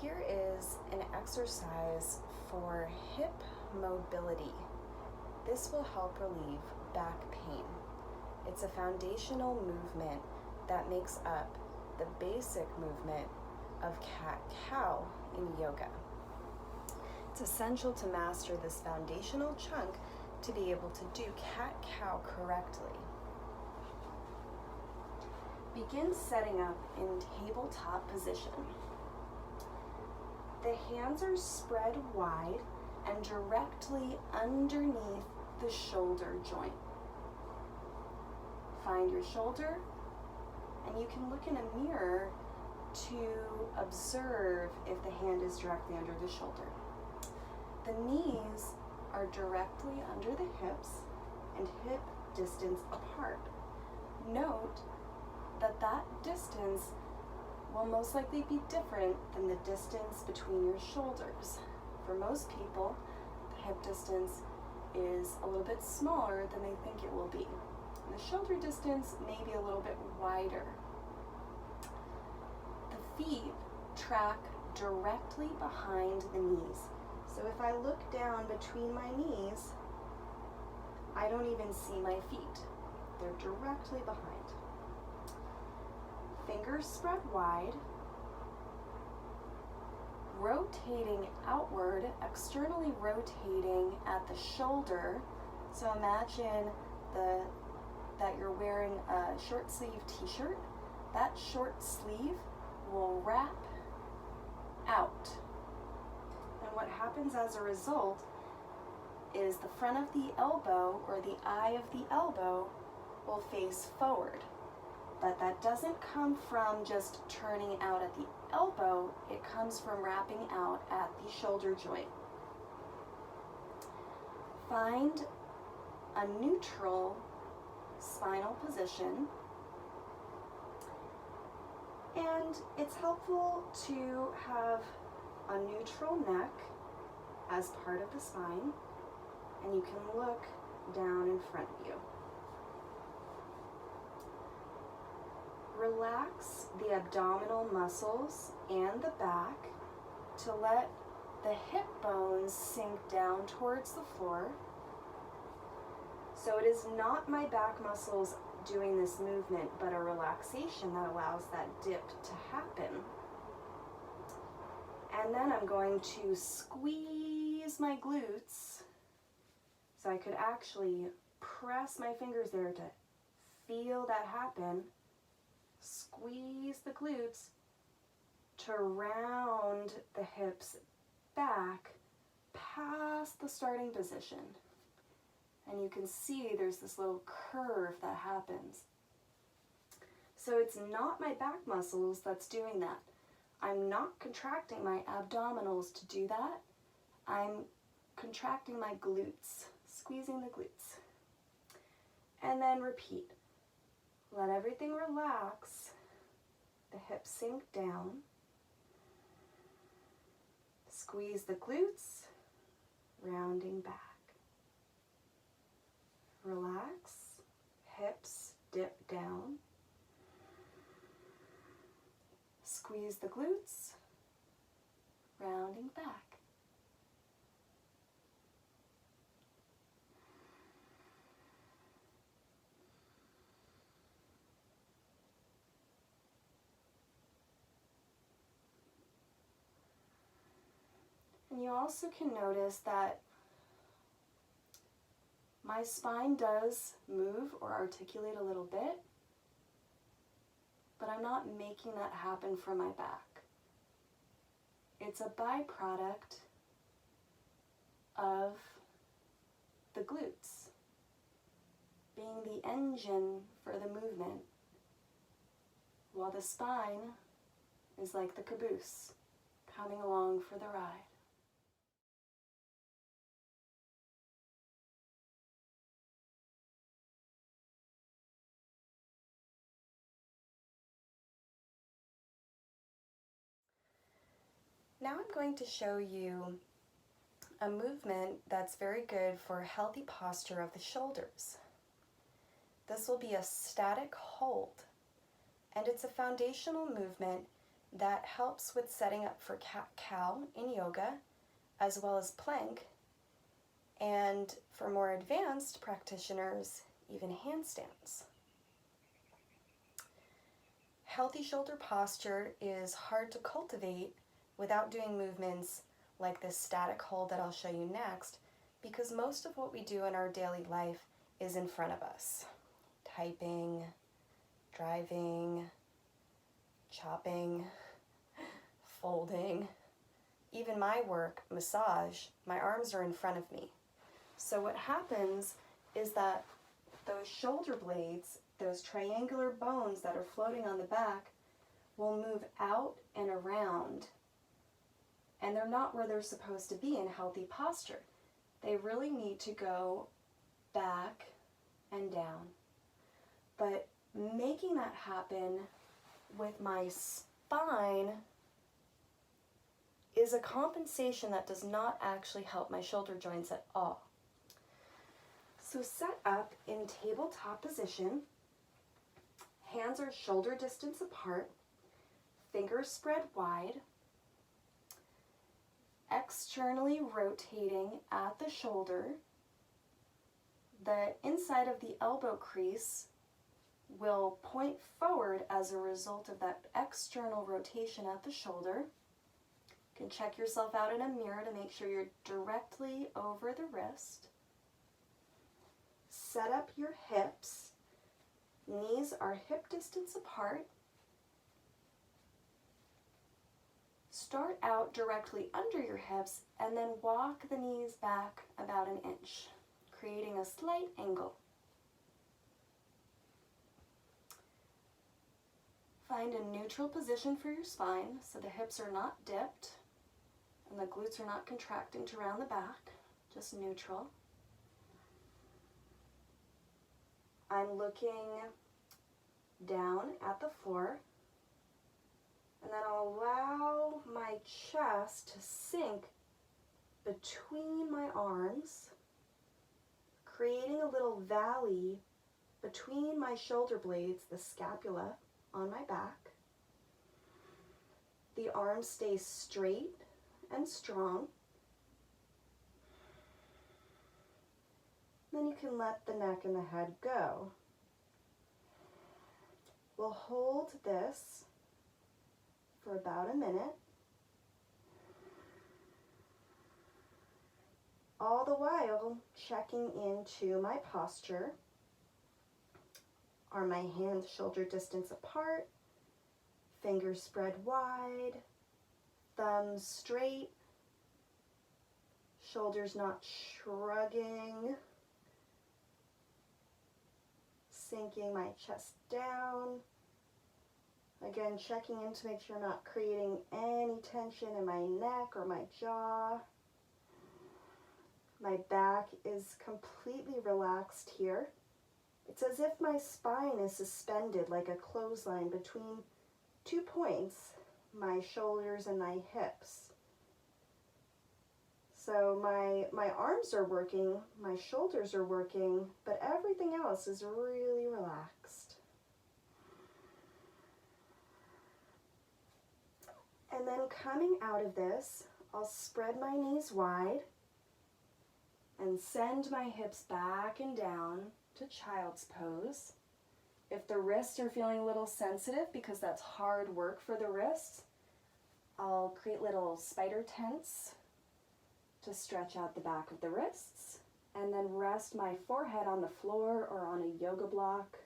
Here is an exercise for hip mobility. This will help relieve back pain. It's a foundational movement that makes up the basic movement of cat-cow in yoga. It's essential to master this foundational chunk to be able to do cat-cow correctly. Begin setting up in tabletop position. The hands are spread wide and directly underneath the shoulder joint. Find your shoulder, and you can look in a mirror to observe if the hand is directly under the shoulder. The knees are directly under the hips and hip distance apart. Note that that distance will most likely be different than the distance between your shoulders. For most people, the hip distance is a little bit smaller than they think it will be. And the shoulder distance may be a little bit wider. The feet track directly behind the knees. So if I look down between my knees, I don't even see my feet. They're directly behind. Fingers spread wide, rotating outward, externally rotating at the shoulder. So imagine that you're wearing a short sleeve t-shirt. That short sleeve will wrap out. And what happens as a result is the front of the elbow, or the eye of the elbow, will face forward. But that doesn't come from just turning out at the elbow, it comes from wrapping out at the shoulder joint. Find a neutral spinal position, and it's helpful to have a neutral neck as part of the spine, and you can look down in front of you. Relax the abdominal muscles and the back to let the hip bones sink down towards the floor. So it is not my back muscles doing this movement, but a relaxation that allows that dip to happen. And then I'm going to squeeze my glutes, so I could actually press my fingers there to feel that happen. Squeeze the glutes to round the hips back past the starting position. And you can see there's this little curve that happens. So it's not my back muscles that's doing that. I'm not contracting my abdominals to do that. I'm contracting my glutes, squeezing the glutes. And then repeat. Let everything relax. The hips sink down. Squeeze the glutes, rounding back. Relax, hips dip down. Squeeze the glutes, rounding back. And you also can notice that my spine does move or articulate a little bit, but I'm not making that happen from my back. It's a byproduct of the glutes being the engine for the movement, while the spine is like the caboose coming along for the ride. Now I'm going to show you a movement that's very good for healthy posture of the shoulders. This will be a static hold, and it's a foundational movement that helps with setting up for cat-cow in yoga, as well as plank, and for more advanced practitioners, even handstands. Healthy shoulder posture is hard to cultivate without doing movements like this static hold that I'll show you next, because most of what we do in our daily life is in front of us. Typing, driving, chopping, folding. Even my work, massage, my arms are in front of me. So what happens is that those shoulder blades, those triangular bones that are floating on the back, will move out and around, and they're not where they're supposed to be in healthy posture. They really need to go back and down. But making that happen with my spine is a compensation that does not actually help my shoulder joints at all. So set up in tabletop position. Hands are shoulder distance apart, fingers spread wide, externally rotating at the shoulder. The inside of the elbow crease will point forward as a result of that external rotation at the shoulder. You can check yourself out in a mirror to make sure you're directly over the wrist. Set up your hips. Knees are hip distance apart. Start out directly under your hips and then walk the knees back about an inch, creating a slight angle. Find a neutral position for your spine so the hips are not dipped and the glutes are not contracting to round the back, just neutral. I'm looking down at the floor, and then I'll allow my chest to sink between my arms, creating a little valley between my shoulder blades, the scapula on my back. The arms stay straight and strong. Then you can let the neck and the head go. We'll hold this for about a minute, all the while checking into my posture. Are my hands shoulder distance apart, fingers spread wide, thumbs straight, shoulders not shrugging, sinking my chest down. Again, checking in to make sure I'm not creating any tension in my neck or my jaw. My back is completely relaxed here. It's as if my spine is suspended like a clothesline between 2 points, my shoulders and my hips. So my arms are working, my shoulders are working, but everything else is really relaxed. And then coming out of this, I'll spread my knees wide and send my hips back and down to child's pose. If the wrists are feeling a little sensitive because that's hard work for the wrists, I'll create little spider tents to stretch out the back of the wrists, and then rest my forehead on the floor or on a yoga block.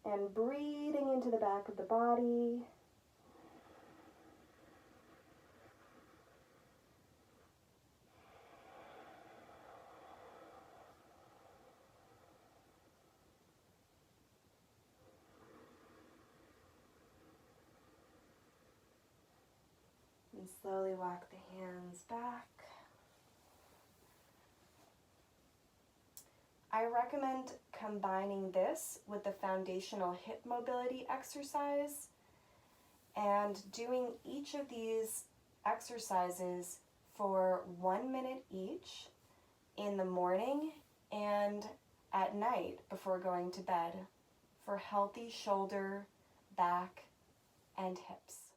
And breathing into the back of the body. And slowly walk the hands back. I recommend combining this with the foundational hip mobility exercise and doing each of these exercises for 1 minute each in the morning and at night before going to bed for healthy shoulder, back, and hips.